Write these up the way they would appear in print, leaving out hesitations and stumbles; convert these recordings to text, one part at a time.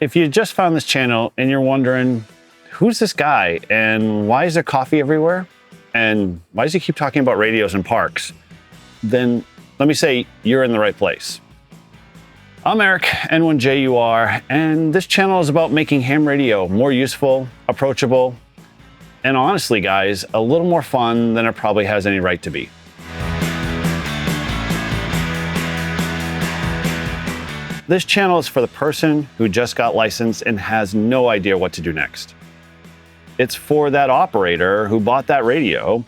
If you just found this channel and you're wondering, who's this guy and why is there coffee everywhere? And why does he keep talking about radios and parks? Then let me say you're in the right place. I'm Eric, N1JUR, and this channel is about making ham radio more useful, approachable, and honestly, guys, a little more fun than it probably has any right to be. This channel is for the person who just got licensed and has no idea what to do next. It's for that operator who bought that radio,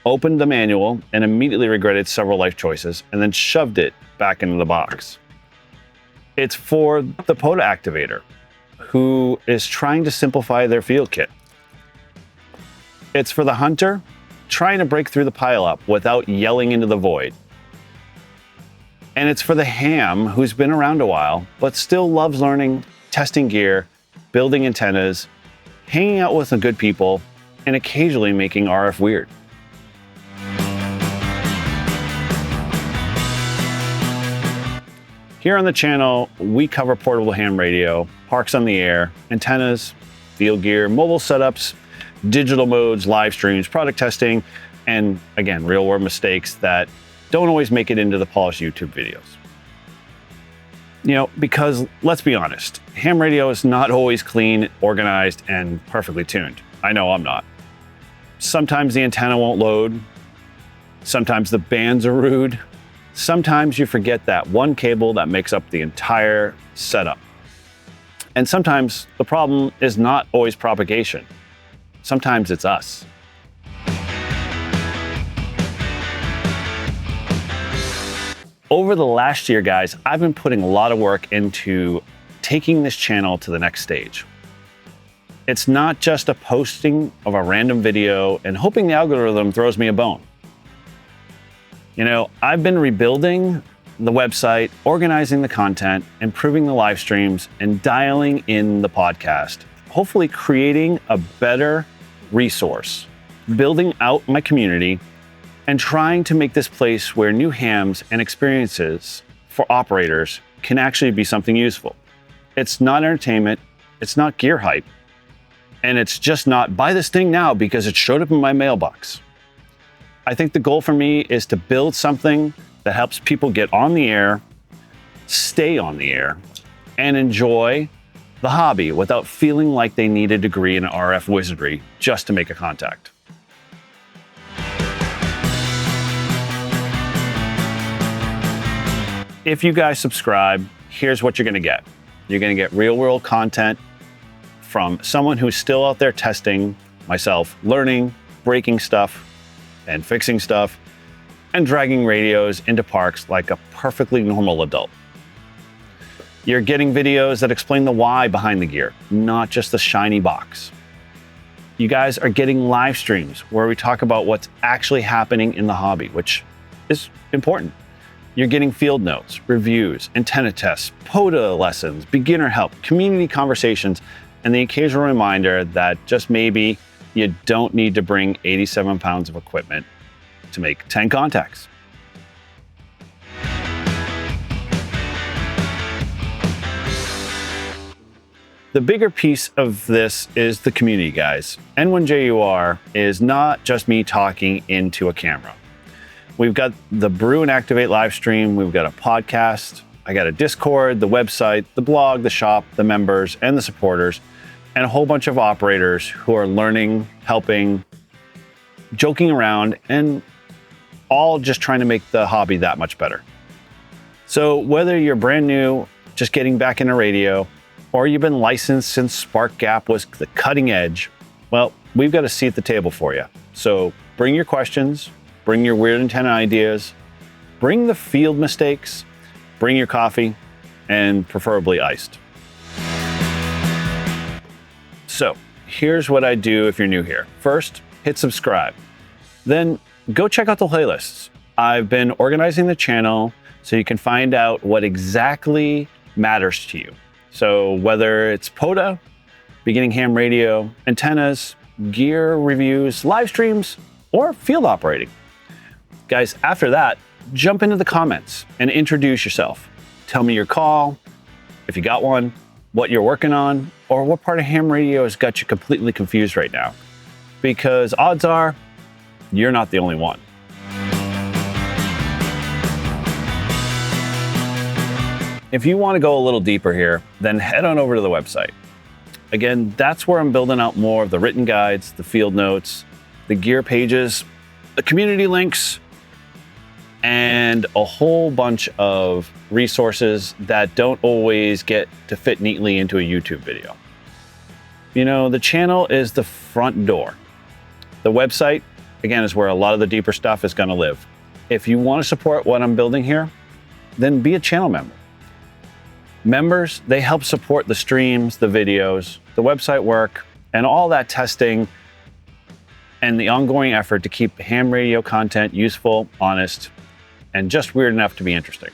opened the manual, and immediately regretted several life choices, and then shoved it back into the box. It's for the POTA activator who is trying to simplify their field kit. It's for the hunter trying to break through the pileup without yelling into the void. And it's for the ham who's been around a while, but still loves learning, testing gear, building antennas, hanging out with some good people, and occasionally making RF weird. Here on the channel, we cover portable ham radio, parks on the air, antennas, field gear, mobile setups, digital modes, live streams, product testing, and again, real world mistakes that don't always make it into the polished YouTube videos. You know, because let's be honest, ham radio is not always clean, organized, and perfectly tuned. I know I'm not. Sometimes the antenna won't load. Sometimes the bands are rude. Sometimes you forget that one cable that makes up the entire setup. And sometimes the problem is not always propagation. Sometimes it's us. Over the last year, guys, I've been putting a lot of work into taking this channel to the next stage. It's not just a posting of a random video and hoping the algorithm throws me a bone. You know, I've been rebuilding the website, organizing the content, improving the live streams, and dialing in the podcast, hopefully creating a better resource, building out my community, and trying to make this place where new hams and experiences for operators can actually be something useful. It's not entertainment, it's not gear hype, and it's just not buy this thing now because it showed up in my mailbox. I think the goal for me is to build something that helps people get on the air, stay on the air, and enjoy the hobby without feeling like they need a degree in RF wizardry just to make a contact. If you guys subscribe, here's what you're gonna get. You're gonna get real world content from someone who's still out there testing, myself, learning, breaking stuff, and fixing stuff, and dragging radios into parks like a perfectly normal adult. You're getting videos that explain the why behind the gear, not just the shiny box. You guys are getting live streams where we talk about what's actually happening in the hobby, which is important. You're getting field notes, reviews, antenna tests, POTA lessons, beginner help, community conversations, and the occasional reminder that just maybe you don't need to bring 87 pounds of equipment to make 10 contacts. The bigger piece of this is the community, guys. N1JUR is not just me talking into a camera. We've got the Brew and Activate live stream. We've got a podcast. I got a Discord, the website, the blog, the shop, the members, and the supporters, and a whole bunch of operators who are learning, helping, joking around, and all just trying to make the hobby that much better. So whether you're brand new, just getting back into radio, or you've been licensed since Spark Gap was the cutting edge, well, we've got a seat at the table for you. So bring your questions, bring your weird antenna ideas, bring the field mistakes, bring your coffee, and preferably iced. So here's what I do if you're new here. First, hit subscribe. Then go check out the playlists. I've been organizing the channel so you can find out what exactly matters to you. So whether it's POTA, beginning ham radio, antennas, gear reviews, live streams, or field operating. Guys, after that, jump into the comments and introduce yourself. Tell me your call, if you got one, what you're working on, or what part of ham radio has got you completely confused right now. Because odds are, you're not the only one. If you want to go a little deeper here, then head on over to the website. Again, that's where I'm building out more of the written guides, the field notes, the gear pages, the community links, and a whole bunch of resources that don't always get to fit neatly into a YouTube video. You know, the channel is the front door. The website, again, is where a lot of the deeper stuff is going to live. If you want to support what I'm building here, then be a channel member. Members, they help support the streams, the videos, the website work, and all that testing and the ongoing effort to keep ham radio content useful, honest, and just weird enough to be interesting.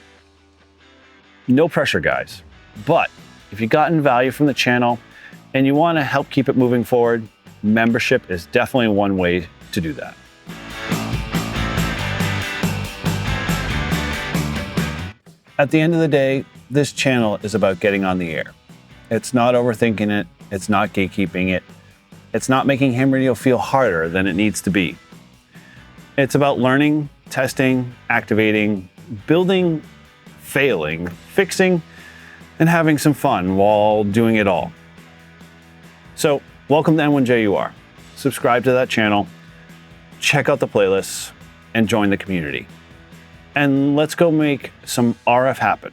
No pressure, guys. But if you've gotten value from the channel and you want to help keep it moving forward, membership is definitely one way to do that. At the end of the day, this channel is about getting on the air. It's not overthinking it. It's not gatekeeping it. It's not making ham radio feel harder than it needs to be. It's about learning, testing, activating, building, failing, fixing, and having some fun while doing it all. So, welcome to N1JUR. Subscribe to that channel, check out the playlists, and join the community. And let's go make some RF happen.